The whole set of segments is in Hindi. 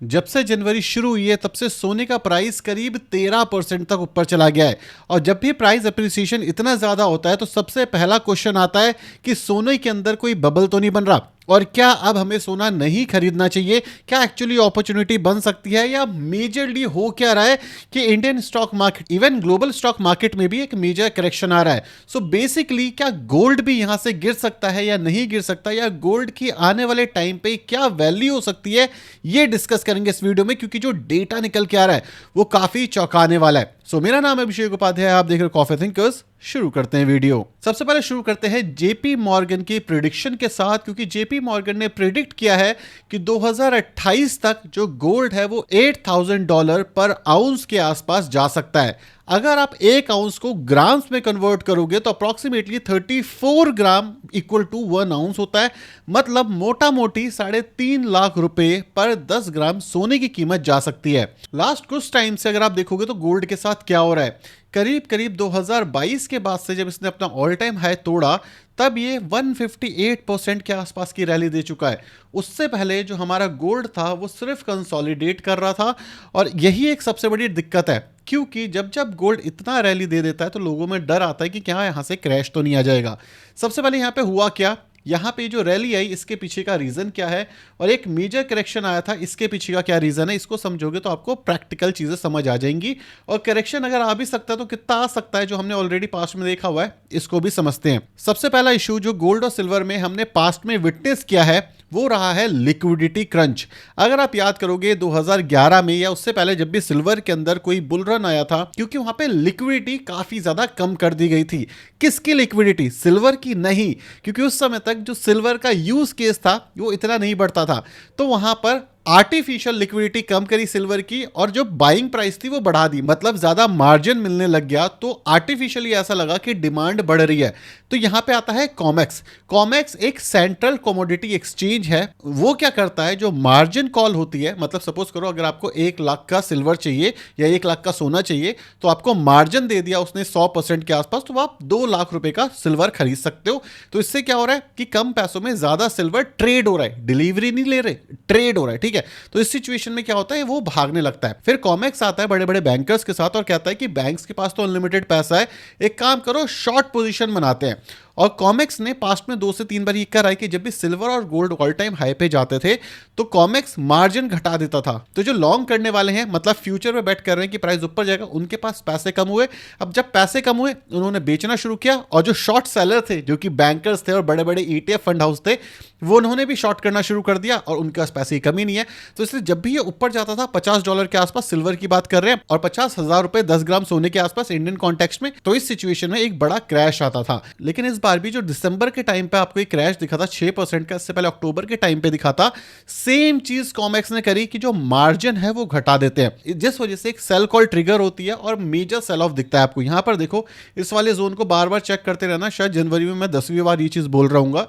जब से जनवरी शुरू हुई है तब से सोने का प्राइस करीब 13% तक ऊपर चला गया है। और जब भी प्राइस अप्रिसिएशन इतना ज्यादा होता है तो सबसे पहला क्वेश्चन आता है कि सोने के अंदर कोई बबल तो नहीं बन रहा, और क्या अब हमें सोना नहीं खरीदना चाहिए, क्या एक्चुअली अपॉर्चुनिटी बन सकती है, या मेजरली हो क्या रहा है कि Indian stock market even global stock market में भी एक मेजर करेक्शन आ रहा है। सो बेसिकली क्या गोल्ड भी यहां से गिर सकता है या नहीं गिर सकता, या गोल्ड की आने वाले टाइम पे क्या वैल्यू हो सकती है, ये डिस्कस करेंगे इस वीडियो में, क्योंकि जो डेटा निकल के आ रहा है वो काफी चौंकाने वाला है। सो मेरा नाम है अभिषेक उपाध्याय, आप देख रहे हो कॉफी थिंकर्स। शुरू करते हैं वीडियो। सबसे पहले शुरू करते हैं जेपी मॉर्गन की प्रिडिक्शन के साथ, क्योंकि जेपी मॉर्गन ने प्रिडिक्ट किया है कि 2028 तक जो गोल्ड है वो $8,000 पर आउंस के आसपास जा सकता है। अगर आप एक आउंस को ग्राम्स में कन्वर्ट करोगे तो approximately 34 gram equal to 1 ounce होता है। मतलब मोटा मोटी 3.5 लाख रुपए पर 10 ग्राम सोने की कीमत जा सकती है। लास्ट कुछ टाइम से अगर आप देखोगे तो गोल्ड के साथ क्या हो रहा है, करीब करीब 2022 के बाद से जब इसने अपना ऑल टाइम हाई तोड़ा तब ये 158% के आसपास की रैली दे चुका है। उससे पहले जो हमारा गोल्ड था वो सिर्फ कंसोलिडेट कर रहा था, और यही एक सबसे बड़ी दिक्कत है, क्योंकि जब जब गोल्ड इतना रैली दे देता है तो लोगों में डर आता है कि क्या यहां से क्रैश तो नहीं आ जाएगा। सबसे पहले यहां पे हुआ क्या, यहाँ पे जो रैली आई इसके पीछे का रीजन क्या है, और एक मेजर करेक्शन आया था इसके पीछे का क्या रीजन है, इसको समझोगे तो आपको प्रैक्टिकल चीजें समझ आ जाएंगी। और करेक्शन अगर आ भी सकता है तो कितना आ सकता है जो हमने ऑलरेडी पास्ट में देखा हुआ है, इसको भी समझते हैं। सबसे पहला इशू जो गोल्ड और सिल्वर में हमने पास्ट में विटनेस किया है वो रहा है लिक्विडिटी क्रंच। अगर आप याद करोगे 2011 में या उससे पहले जब भी सिल्वर के अंदर कोई बुल रन आया था, क्योंकि वहां पे लिक्विडिटी काफी ज्यादा कम कर दी गई थी। किसकी लिक्विडिटी? सिल्वर की नहीं, क्योंकि उस समय तक जो सिल्वर का यूज केस था वो इतना नहीं बढ़ता था, तो वहां पर आर्टिफिशियल लिक्विडिटी कम करी सिल्वर की, और जो बाइंग प्राइस थी वो बढ़ा दी, मतलब ज्यादा मार्जिन मिलने लग गया, तो आर्टिफिशियली ऐसा लगा कि डिमांड बढ़ रही है। तो यहां पे आता है कॉमेक्स। कॉमेक्स एक सेंट्रल कमोडिटी एक्सचेंज है। वो क्या करता है, जो मार्जिन कॉल होती है, मतलब सपोज करो अगर आपको 1 लाख का सिल्वर चाहिए या 1 लाख का सोना चाहिए, तो आपको मार्जिन दे दिया उसने 100% के आसपास, तो आप 2 लाख रुपए का सिल्वर खरीद सकते हो। तो इससे क्या हो रहा है कि कम पैसों में ज्यादा सिल्वर ट्रेड हो रहा है, डिलीवरी नहीं ले रहे, ट्रेड हो रहा है, ठीक है। तो इस सिचुएशन में क्या होता है, वो भागने लगता है। फिर कॉमेक्स आता है बड़े बड़े बैंकर्स के साथ और कहता है कि बैंक्स के पास तो अनलिमिटेड पैसा है, एक काम करो शॉर्ट पोजीशन बनाते हैं। और कॉमेक्स ने पास्ट में 2 से 3 बार ये करा है कि जब भी सिल्वर और गोल्ड ऑल टाइम हाई पे जाते थे तो कॉमेक्स मार्जिन घटा देता था। तो जो लॉन्ग करने वाले हैं, मतलब फ्यूचर में बेट कर रहे हैं कि प्राइस ऊपर जाएगा, उनके पास पैसे कम हुए। अब जब पैसे कम हुए उन्होंने बेचना शुरू किया, और जो शॉर्ट सेलर थे जो कि बैंकर्स थे और बड़े बड़े ETF फंड हाउस थे, वो उन्होंने भी शॉर्ट करना शुरू कर दिया, और उनके पास पैसे की कमी नहीं है। तो इसलिए जब भी ये ऊपर जाता था $50 के आसपास, सिल्वर की बात कर रहे हैं, और 50,000 रुपए 10 ग्राम सोने के आसपास इंडियन कॉन्टेक्स्ट में, तो इस सिचुएशन में एक बड़ा क्रैश आता था। लेकिन इस बार भी जो दिसंबर के टाइम पे आपको एक क्रैश दिखा था 6% का, इससे पहले अक्टूबर के टाइम पे दिखा था, सेम चीज कॉमेक्स ने करी कि जो मार्जिन है वो घटा देते हैं, जिस वजह से एक सेल कॉल ट्रिगर होती है और मेजर सेल ऑफ दिखता है आपको। यहां पर देखो, इस वाले जोन को बार बार चेक करते रहना, शायद जनवरी में मैं 10वीं बार ये चीज बोल रहा हूँ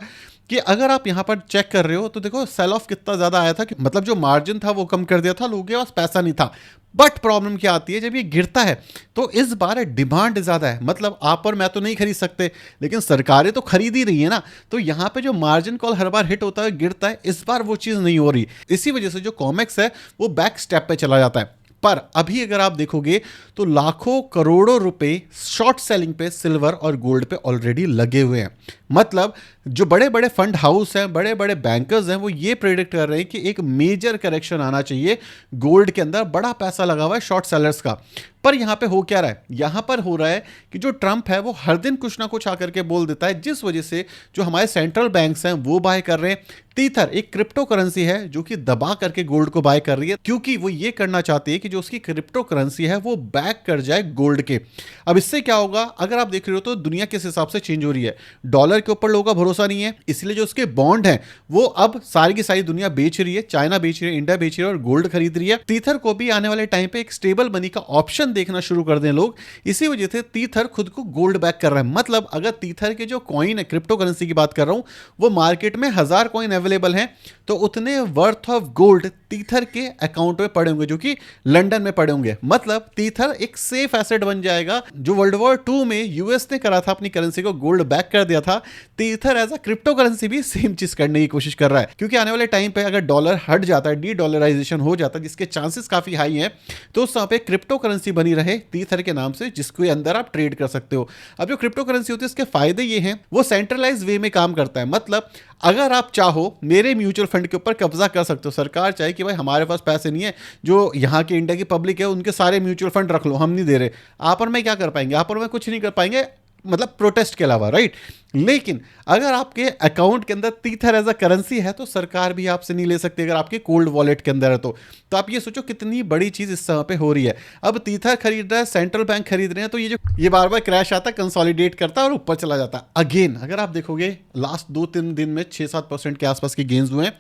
कि अगर आप यहां पर चेक कर रहे हो तो देखो सेल ऑफ कितना ज्यादा आया था, कि मतलब जो मार्जिन था वो कम कर दिया था, लोगों के पास पैसा नहीं था। बट प्रॉब्लम क्या आती है, जब ये गिरता है तो इस बार डिमांड ज्यादा है, मतलब आप और मैं तो नहीं खरीद सकते, लेकिन सरकारें तो खरीद ही रही है ना। तो यहां पे जो मार्जिन कॉल हर बार हिट होता है, गिरता है, इस बार वो चीज नहीं हो रही। इसी वजह से जो कॉमेक्स है वो बैक स्टेप पे चला जाता है। पर अभी अगर आप देखोगे तो लाखों करोड़ों रुपए शॉर्ट सेलिंग पे सिल्वर और गोल्ड पे ऑलरेडी लगे हुए हैं। मतलब जो बड़े बड़े फंड हाउस हैं, बड़े बड़े बैंकर्स हैं, वो ये प्रेडिक्ट कर रहे हैं कि एक मेजर करेक्शन आना चाहिए गोल्ड के अंदर। बड़ा पैसा लगा हुआ है शॉर्ट सेलर्स का। पर यहां पे हो क्या रहा है, यहां पर हो रहा है कि जो ट्रंप है वो हर दिन कुछ ना कुछ आकर के बोल देता है, जिस वजह से जो हमारे सेंट्रल बैंक्स हैं वो बाय कर रहे हैं। टीथर एक क्रिप्टो करेंसी है जो कि दबा करके गोल्ड को बाय कर रही है, क्योंकि वो ये करना चाहती है कि जो उसकी क्रिप्टो करेंसी है वो बैक कर जाए गोल्ड के। अब इससे क्या होगा, अगर आप देख रहे हो तो दुनिया किस हिसाब से चेंज हो रही है, डॉलर के ऊपर लोगों का भरोसा नहीं है, इसलिए जो उसके बॉन्ड हैं वो अब सारी की सारी दुनिया बेच रही है, चाइना बेच रही है, इंडिया बेच रही है और गोल्ड खरीद रही है। टीथर को भी आने वाले टाइम पे एक स्टेबल मनी का ऑप्शन पैटर्न देखना शुरू कर दें लोग, इसी वजह से तीथर खुद को गोल्ड बैक कर रहा है। मतलब अगर तीथर के जो कॉइन है, क्रिप्टो करेंसी की बात कर रहा हूं, वो मार्केट में 1000 कॉइन अवेलेबल हैं, तो उतने वर्थ ऑफ गोल्ड तीथर के अकाउंट में पड़े होंगे, जो कि लंदन में पड़े होंगे। मतलब तीथर एक सेफ एसेट बन जाएगा। जो वर्ल्ड वॉर 2 में यूएस ने करा था, अपनी करेंसी को गोल्ड बैक कर दिया था, tether as a crypto currency भी सेम चीज करने की कोशिश कर रहा है। क्योंकि आने वाले टाइम पे अगर डॉलर हट जाता है, डी डॉलराइजेशन हो जाता है, जिसके चांसेस काफी हाई हैं, तो उस समय पे क्रिप्टो करेंसी बनी रहे तीथर के नाम से, जिसके अंदर आप ट्रेड कर सकते हो। अब जो क्रिप्टो करेंसी होती है, इसके फायदे ये हैं, वो सेंट्रलाइज वे में काम करता है। मतलब अगर आप चाहो मेरे म्यूचुअल फंड के ऊपर कब्जा कर सकते हो। सरकार चाहे कि भाई हमारे पास पैसे नहीं है, जो यहाँ के इंडिया की पब्लिक है उनके सारे म्यूचुअल फंड रख लो, हम नहीं दे रहे, आप और मैं क्या कर पाएंगे? आप और मैं कुछ नहीं कर पाएंगे, मतलब प्रोटेस्ट के अलावा, राइट। लेकिन अगर आपके अकाउंट के अंदर तीथर एज अ करेंसी है, तो सरकार भी आपसे नहीं ले सकती अगर आपके कोल्ड वॉलेट के अंदर है तो आप ये सोचो कितनी बड़ी चीज इस समय पे हो रही है। अब तीथर खरीद रहा है, सेंट्रल बैंक खरीद रहे हैं, तो ये बार बार क्रैश आता है, कंसोलिडेट करता है और ऊपर चला जाता है। अगेन अगर आप देखोगे लास्ट 2-3 दिन में 6-7% के आसपास के गेन्स हुए हैं।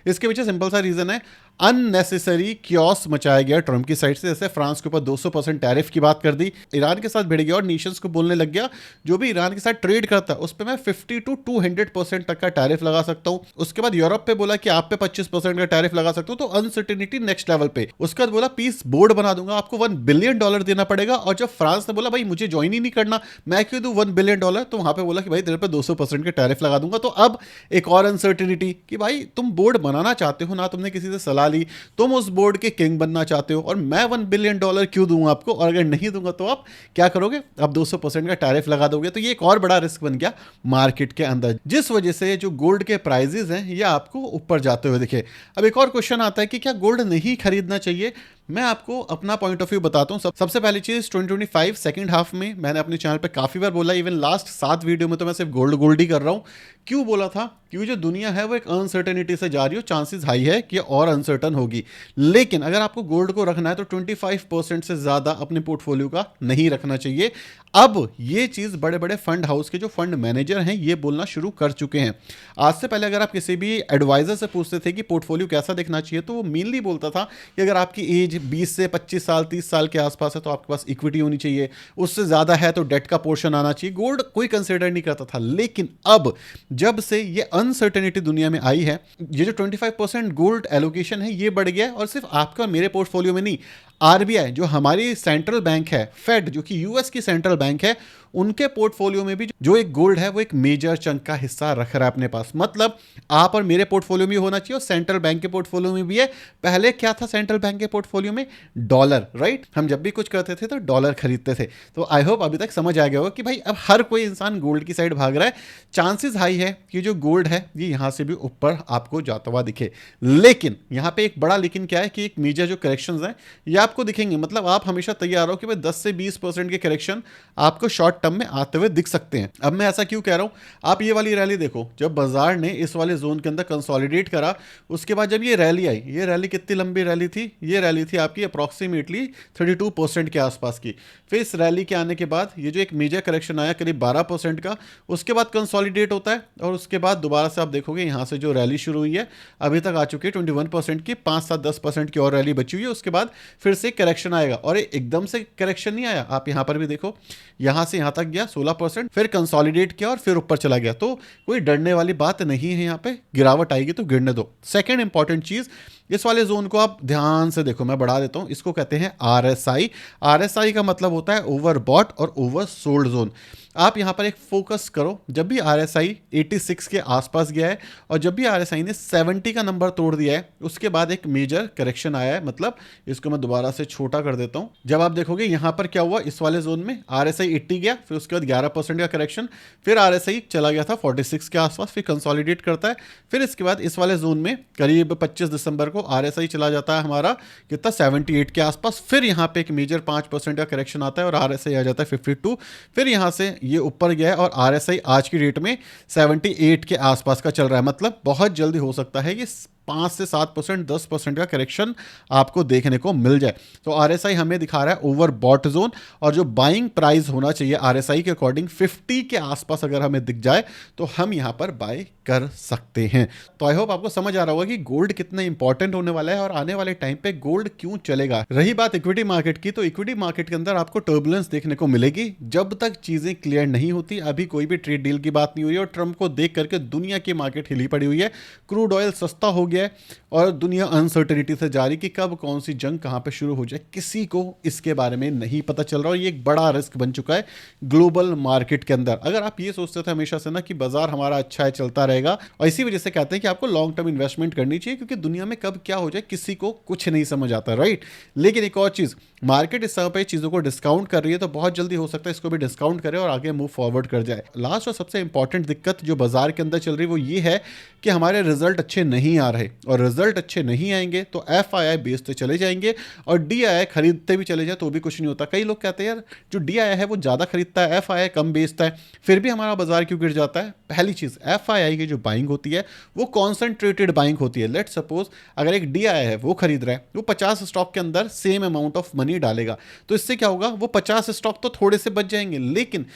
इसके पीछे सिंपल सा रीजन है, अननेसेसरी क्योस मचाया गया ट्रंप की साइड से। जैसे फ्रांस के ऊपर 200% टैरिफ की बात कर दी, ईरान के साथ भिड़ गया और नेशंस को बोलने लग गया जो भी ईरान के साथ ट्रेड करता है उस पर मैं 50 to 200% तक का टैरिफ लगा सकता हूं। उसके बाद यूरोप पे बोला कि आप पे 25% का टैरिफ लगा सकता हूं, तो अनसर्टेनिटी नेक्स्ट लेवल पे। उसके बाद बोला पीस बोर्ड बना दूंगा, आपको $1 बिलियन देना पड़ेगा। और जब फ्रांस ने बोला भाई मुझे ज्वाइन ही नहीं करना, मैं क्यों दूं $1 बिलियन, तो वहां पे बोला कि भाई तेरे पे 200% के टैरिफ लगा दूंगा। तो अब एक और अनसर्टेनिटी कि भाई तुम बोर्ड बनाना चाहते हो ना, तुमने किसी से सलाह ली, तुम उस बोर्ड के किंग बनना चाहते हो, और मैं $1 बिलियन क्यों दूंगा आपको, और अगर नहीं दूंगा तो आप क्या करोगे? आप 200% का टैरिफ लगा दोगे। तो ये एक और बड़ा रिस्क बन गया मार्केट के अंदर, जिस वजह से जो गोल्ड के प्राइजेस हैं ये आपको ऊपर जाते हुए दिखे। अब एक और क्वेश्चन आता है कि क्या गोल्ड नहीं खरीदना चाहिए? मैं आपको अपना पॉइंट ऑफ व्यू बताता हूं। सबसे पहली चीज 2025 सेकंड हाफ में मैंने अपने चैनल पे काफी बार बोला, इवन लास्ट 7 वीडियो में तो मैं सिर्फ गोल्ड ही कर रहा हूं। क्यों बोला था? क्योंकि जो दुनिया है वो एक अनसर्टेनिटी से जा रही हो, चांसेस हाई है कि और अनसर्टन होगी। लेकिन अगर आपको गोल्ड को रखना है तो 25% से ज्यादा अपने पोर्टफोलियो का नहीं रखना चाहिए। अब ये चीज बड़े बड़े फंड हाउस के जो फंड मैनेजर हैं ये बोलना शुरू कर चुके हैं। आज से पहले अगर आप किसी भी एडवाइजर से पूछते थे कि पोर्टफोलियो कैसा दिखना चाहिए, तो वो मेनली बोलता था कि अगर आपकी एज 20 से 25 साल 30 साल के आसपास है तो आपके पास इक्विटी होनी चाहिए, उससे ज्यादा है तो डेट का पोर्शन आना चाहिए, गोल्ड कोई कंसिडर नहीं करता था। लेकिन अब जब से ये अनसर्टेनिटी दुनिया में आई है, ये जो 25% गोल्ड एलोकेशन है ये बढ़ गया है। और सिर्फ आपका मेरे पोर्टफोलियो में नहीं, आरबीआई जो हमारी सेंट्रल बैंक है, फेड जो कि यूएस की सेंट्रल बैंक है, उनके पोर्टफोलियो में भी जो एक गोल्ड है वो एक मेजर चंक का हिस्सा रख रहा है अपने पास। मतलब आप और मेरे पोर्टफोलियो में होना चाहिए और सेंट्रल बैंक के पोर्टफोलियो में भी है। पहले क्या था सेंट्रल बैंक के पोर्टफोलियो में? Dollar, right. हम जब भी कुछ करते थे तो डॉलर खरीदते थे। तो आई होप अभी तक समझ आ गया होगा कि भाई अब हर कोई इंसान गोल्ड की साइड भाग रहा है। चांसेस हाई है कि जो गोल्ड है ये यहां से भी ऊपर आपको जाता हुआ दिखे। लेकिन यहां पे एक बड़ा लेकिन क्या है कि एक मेजर जो करेक्शंस हैं ये आपको दिखेंगे। मतलब आप हमेशा तैयार हो कि भाई 10 से 20% के करेक्शन आपको शॉर्ट टर्म में आते हुए दिख सकते हैं। अब मैं ऐसा क्यों कह रहा हूं? आप ये वाली रैली देखो, जब बाजार ने इस वाले जोन के अंदर कंसोलिडेट करा, उसके बाद जब ये रैली आई, ये रैली कितनी लंबी रैली थी? ये रैली थी आपकी अप्रॉक्सीमेटली 32% के आसपास की। फिर इस रैली के आने के बाद ये जो एक मेजर करेक्शन आया करीब 12% का, उसके बाद कंसोलिडेट होता है और उसके बाद दोबारा से आप देखोगे यहां से जो रैली शुरू हुई है अभी तक आ चुकी है 21% की, 5-7-10% की और रैली बची हुई है। उसके बाद फिर से करेक्शन आएगा और एकदम से करेक्शन नहीं आया। आप यहां पर भी देखो, यहां से यहां तक गया 16%, फिर कंसोलिडेट किया और फिर ऊपर चला गया। तो कोई डरने वाली बात नहीं है, यहां पे गिरावट आएगी तो गिरने दो। सेकंड इंपॉर्टेंट चीज, इस वाले जोन को आप ध्यान से देखो, मैं बढ़ा देता हूं, इसको कहते हैं आरएसआई। आरएसआई का मतलब होता है ओवरबॉट और ओवरसोल्ड जोन। आप यहां पर एक फोकस करो, जब भी आरएसआई 86 के आसपास गया है और जब भी आरएसआई ने 70 का नंबर तोड़ दिया है, उसके बाद एक मेजर करेक्शन आया है। मतलब इसको मैं दोबारा से छोटा कर देता हूं। जब आप देखोगे यहां पर क्या हुआ, इस वाले जोन में आरएसआई 80 गया, फिर उसके बाद 11% का करेक्शन, फिर आरएसआई चला गया था 46 के आसपास, फिर कंसोलिडेट करता है, फिर इसके बाद इस वाले जोन में करीब 25 दिसंबर को आरएसआई चला जाता है हमारा कितना 78 के आसपास, फिर यहां पे एक मेजर 5% का करेक्शन आता है और आरएसआई आ जाता है 52, फिर यहां से ये ऊपर गया है और आरएसआई आज की डेट में 78 के आसपास का चल रहा है। मतलब बहुत जल्दी हो सकता है कि 5 से 7%, 10% का करेक्शन आपको देखने को मिल जाए। तो आरएसआई हमें दिखा रहा है ओवर बॉट जोन, और जो बाइंग प्राइस होना चाहिए आरएसआई के अकॉर्डिंग 50 के आसपास अगर हमें दिख जाए तो हम यहां पर बाय कर सकते हैं। तो आई होप आपको समझ आ रहा होगा कि गोल्ड कितना इंपॉर्टेंट होने वाला है और आने वाले टाइम पे गोल्ड क्यों चलेगा। रही बात इक्विटी मार्केट की, तो इक्विटी मार्केट के अंदर आपको टर्बुलेंस देखने को मिलेगी जब तक चीजें क्लियर नहीं होती। अभी कोई भी ट्रेड डील की बात नहीं हुई है और ट्रंप को देख करके दुनिया की मार्केट हिली पड़ी हुई है। क्रूड ऑयल सस्ता हो गया है और दुनिया अनसर्टेनिटी से जा रही कि कब कौन सी जंग कहां पे शुरू हो जाए, किसी को इसके बारे में नहीं पता चल रहा। और ये एक बड़ा रिस्क बन चुका है ग्लोबल मार्केट के अंदर। अगर आप ये सोचते थे हमेशा से ना कि बाजार हमारा अच्छा है, चलता रहेगा, और इसी वजह से कहते हैं कि आपको लॉन्ग टर्म इन्वेस्टमेंट करनी चाहिए, क्योंकि दुनिया में कब क्या हो जाए किसी को कुछ नहीं समझ आता, राइट। लेकिन एक और चीज, मार्केट इस समय पे चीजों को डिस्काउंट कर रही है, तो बहुत जल्दी हो सकता है इसको भी डिस्काउंट करे और आगे मूव फॉरवर्ड कर जाए। लास्ट और सबसे इंपॉर्टेंट दिक्कत जो बाजार के अंदर चल रही है वो ये है कि हमारे रिजल्ट अच्छे नहीं आ रहे, और रिजल्ट अच्छे नहीं आएंगे तो एफआईआई बेचते चले जाएंगे और डीआईआई खरीदते भी चले जाए तो भी कुछ नहीं होता। कई लोग कहते हैं यार जो डीआईआई है वो ज्यादा खरीदता है, एफआईआई कम बेचता है, फिर भी हमारा बाजार क्यों गिर जाता है। पहली चीज, एफआईआई की जो बाइंग होती है वो कॉन्सेंट्रेटेड बाइंग होती है। लेट सपोज अगर एक डीआईआई है वो खरीद रहा है, वो 50 स्टॉक के अंदर सेम अमाउंट ऑफ मनी डालेगा, तो इससे क्या होगा, वो 50 स्टॉक तो थोड़े से बच जाएंगे, लेकिन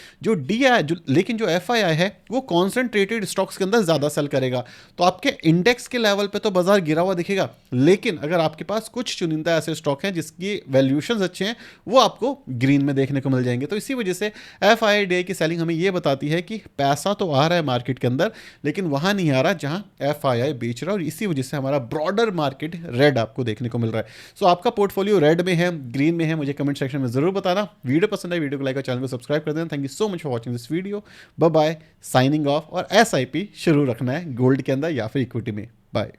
जो एफआईआई है वो कॉन्सेंट्रेटेड स्टॉक्स के अंदर ज्यादा सेल करेगा। तो आपके इंडेक्स के लेवल पे तो बाजार गिरा हुआ दिखेगा, लेकिन अगर आपके पास कुछ चुनिंदा ऐसे स्टॉक हैं जिसकी वैल्यूएशंस अच्छे हैं, वो आपको ग्रीन में देखने को मिल जाएंगे। तो इसी वजह से एफआईआई की सेलिंग हमें यह बताती है कि पैसा तो आ रहा है मार्केट के अंदर, लेकिन वहां नहीं आ रहा जहां एफआईआई बेच रहा है, और इसी वजह से हमारा ब्रॉडर मार्केट रेड आपको देखने को मिल रहा है। सो आपका पोर्टफोलियो रेड में है, ग्रीन में है, मुझे कमेंट सेक्शन में जरूर बताना। वीडियो पसंद है वीडियो को लाइक और चैनल को सब्सक्राइब कर देना। Thank you so much for watching this video. Bye bye, signing off. और एसआईपी शुरू रखना है गोल्ड के अंदर या फिर इक्विटी में। बाय।